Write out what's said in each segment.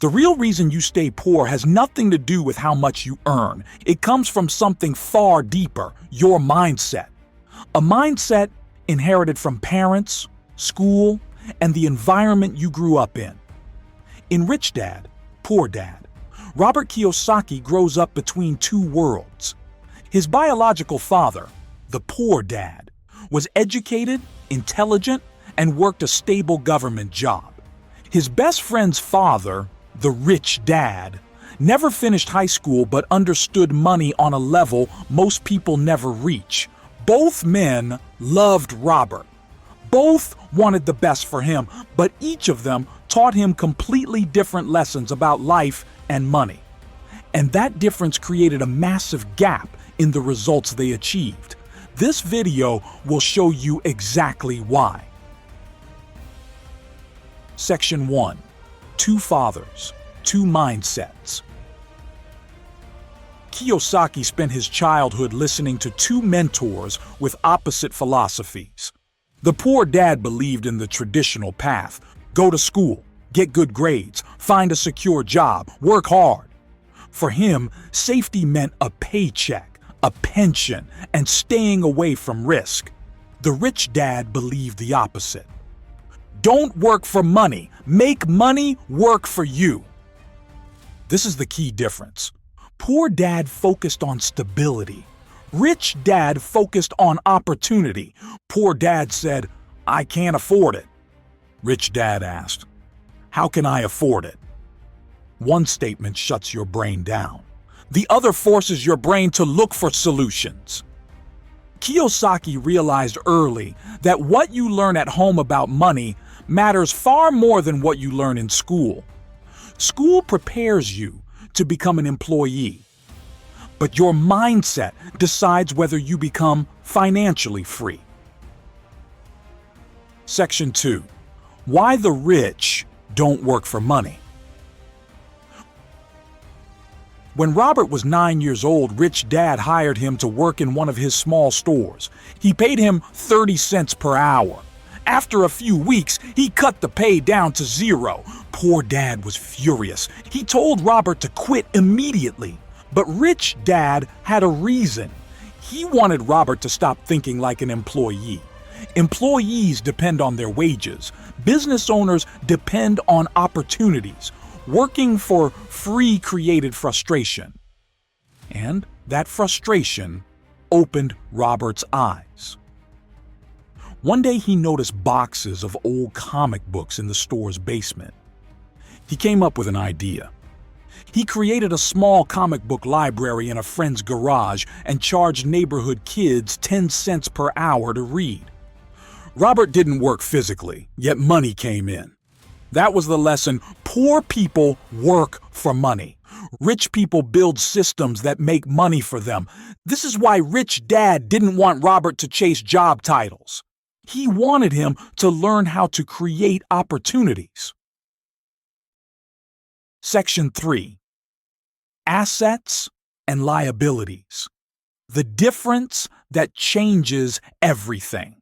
The real reason you stay poor has nothing to do with how much you earn. It comes from something far deeper, your mindset. A mindset inherited from parents, school, and the environment you grew up in. In Rich Dad, Poor Dad, Robert Kiyosaki grows up between two worlds. His biological father, the poor dad, was educated, intelligent, and worked a stable government job. His best friend's father, the rich dad, never finished high school but understood money on a level most people never reach. Both men loved Robert. Both wanted the best for him, but each of them taught him completely different lessons about life and money. And that difference created a massive gap in the results they achieved. This video will show you exactly why. Section 1. Two fathers, two mindsets. Kiyosaki spent his childhood listening to two mentors with opposite philosophies. The poor dad believed in the traditional path: go to school, get good grades, find a secure job, work hard. For him, safety meant a paycheck, a pension, and staying away from risk. The rich dad believed the opposite. Don't work for money, make money work for you. This is the key difference. Poor dad focused on stability. Rich dad focused on opportunity. Poor dad said, "I can't afford it." Rich dad asked, "How can I afford it?" One statement shuts your brain down. The other forces your brain to look for solutions. Kiyosaki realized early that what you learn at home about money matters far more than what you learn in school. School prepares you to become an employee, but your mindset decides whether you become financially free. Section 2. Why the rich don't work for money. When Robert was 9 years old, Rich Dad hired him to work in one of his small stores. He paid him 30 cents per hour. After a few weeks, he cut the pay down to zero. Poor Dad was furious. He told Robert to quit immediately. But Rich Dad had a reason. He wanted Robert to stop thinking like an employee. Employees depend on their wages. Business owners depend on opportunities. Working for free created frustration. And that frustration opened Robert's eyes. One day he noticed boxes of old comic books in the store's basement. He came up with an idea. He created a small comic book library in a friend's garage and charged neighborhood kids 10 cents per hour to read. Robert didn't work physically, yet money came in. That was the lesson. Poor people work for money. Rich people build systems that make money for them. This is why Rich Dad didn't want Robert to chase job titles. He wanted him to learn how to create opportunities. Section 3. Assets and liabilities. The difference that changes everything.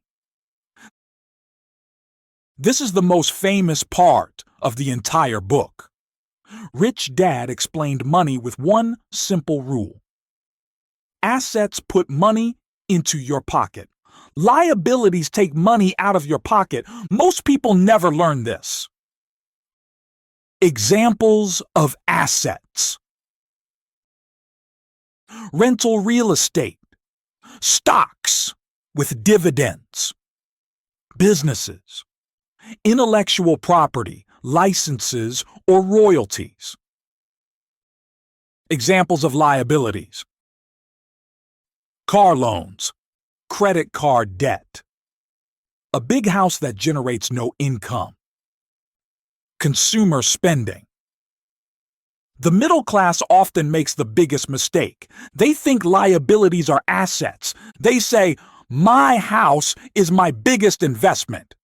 This is the most famous part of the entire book. Rich Dad explained money with one simple rule. Assets put money into your pocket. Liabilities take money out of your pocket. Most people never learn this. Examples of assets. Rental real estate. Stocks with dividends. Businesses. Intellectual property, licenses, or royalties. Examples of liabilities. Car loans, credit card debt. A big house that generates no income. Consumer spending. The middle class often makes the biggest mistake. They think liabilities are assets. They say, "My house is my biggest investment."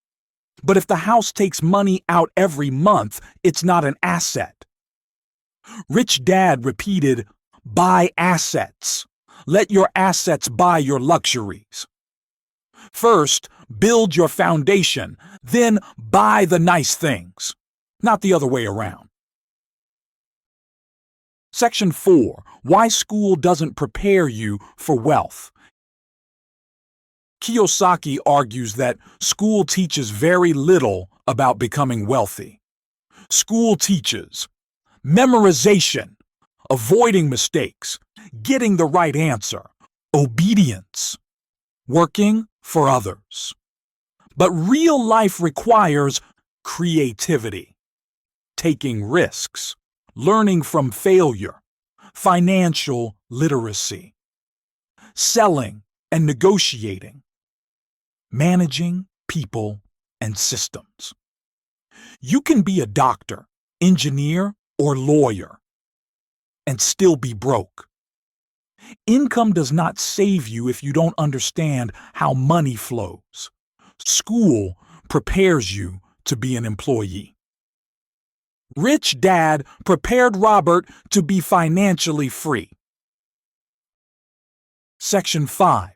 But if the house takes money out every month, it's not an asset. Rich Dad repeated, "Buy assets. Let your assets buy your luxuries." First, build your foundation, then buy the nice things, not the other way around. Section 4. Why school doesn't prepare you for wealth. Kiyosaki argues that school teaches very little about becoming wealthy. School teaches memorization, avoiding mistakes, getting the right answer, obedience, working for others. But real life requires creativity, taking risks, learning from failure, financial literacy, selling and negotiating, managing people and systems. You can be a doctor, engineer, or lawyer and still be broke. Income does not save you if you don't understand how money flows. School prepares you to be an employee. Rich Dad prepared Robert to be financially free. Section 5.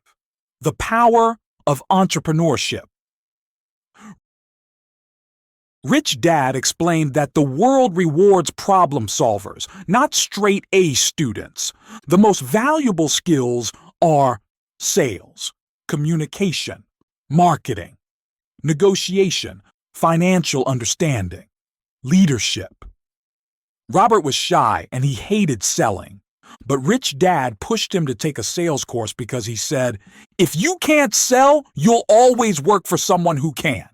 The power of entrepreneurship. Rich Dad explained that the world rewards problem solvers, not straight A students. The most valuable skills are sales, communication, marketing, negotiation, financial understanding, leadership. Robert was shy and he hated selling, but Rich Dad pushed him to take a sales course because he said, "If you can't sell, you'll always work for someone who can."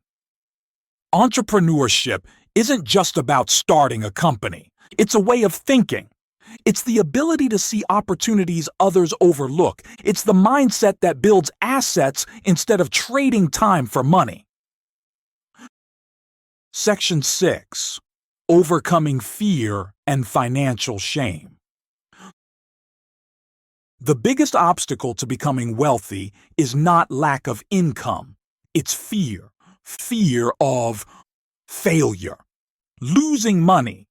Entrepreneurship isn't just about starting a company. It's a way of thinking. It's the ability to see opportunities others overlook. It's the mindset that builds assets instead of trading time for money. Section 6. Overcoming fear and financial shame. The biggest obstacle to becoming wealthy is not lack of income. It's fear. Fear of failure, losing money,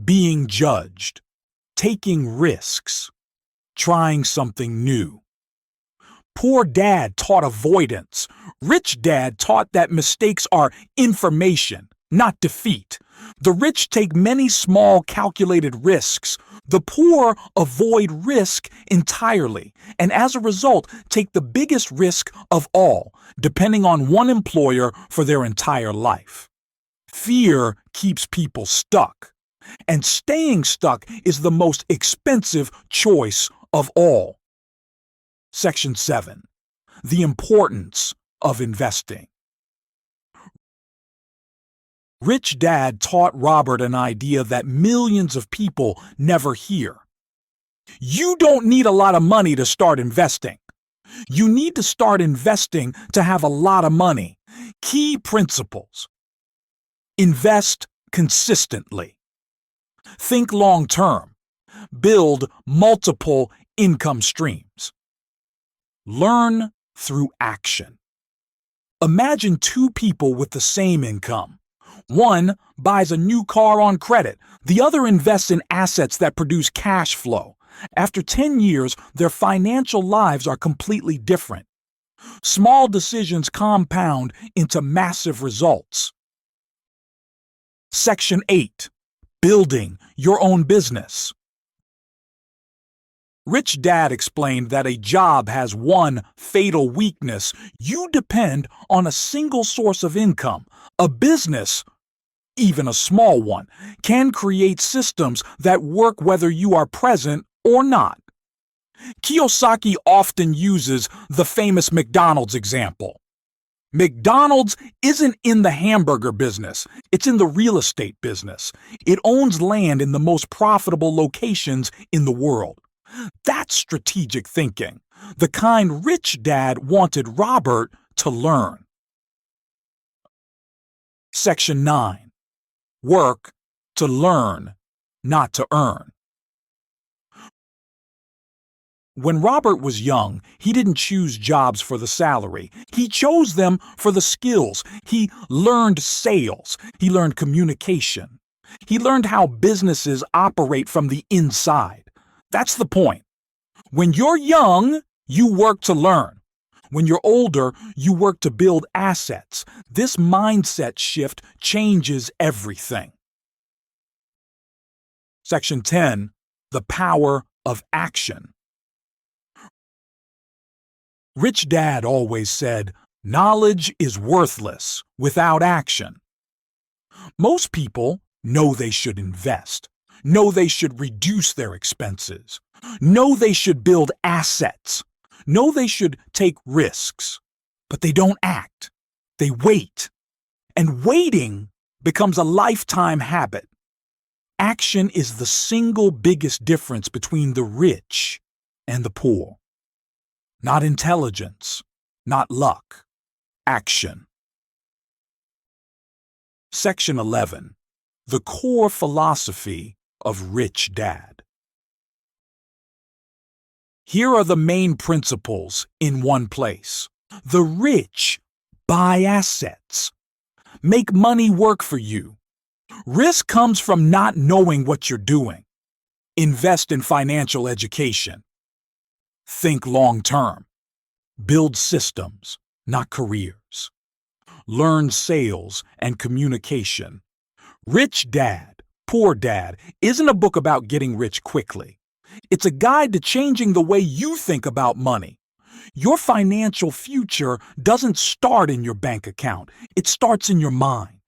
being judged, taking risks, trying something new. Poor Dad taught avoidance. Rich Dad taught that mistakes are information, not defeat. The rich take many small calculated risks. The poor avoid risk entirely, and as a result, take the biggest risk of all, depending on one employer for their entire life. Fear keeps people stuck, and staying stuck is the most expensive choice of all. Section 7. The importance of investing. Rich Dad taught Robert an idea that millions of people never hear. You don't need a lot of money to start investing. You need to start investing to have a lot of money. Key principles. Invest consistently. Think long term. Build multiple income streams. Learn through action. Imagine two people with the same income. One buys a new car on credit. The other invests in assets that produce cash flow. After 10 years, their financial lives are completely different. Small decisions compound into massive results. Section 8. Building your own business. Rich Dad explained that a job has one fatal weakness. You depend on a single source of income. A business, even a small one, can create systems that work whether you are present or not. Kiyosaki often uses the famous McDonald's example. McDonald's isn't in the hamburger business, it's in the real estate business. It owns land in the most profitable locations in the world. That's strategic thinking, the kind Rich Dad wanted Robert to learn. Section 9. Work to learn, not to earn. When Robert was young, he didn't choose jobs for the salary. He chose them for the skills. He learned sales. He learned communication. He learned how businesses operate from the inside. That's the point. When you're young, you work to learn. When you're older, you work to build assets. This mindset shift changes everything. Section 10. The power of action. Rich Dad always said, knowledge is worthless without action. Most people know they should invest, know they should reduce their expenses, know they should build assets, know they should take risks, but they don't act. They wait. And waiting becomes a lifetime habit. Action is the single biggest difference between the rich and the poor. Not intelligence, not luck. Action. Section 11. The core philosophy of Rich Dad. Here are the main principles in one place. The rich buy assets. Make money work for you. Risk comes from not knowing what you're doing. Invest in financial education. Think long-term. Build systems, not careers. Learn sales and communication. Rich Dad, Poor Dad isn't a book about getting rich quickly. It's a guide to changing the way you think about money. Your financial future doesn't start in your bank account. It starts in your mind.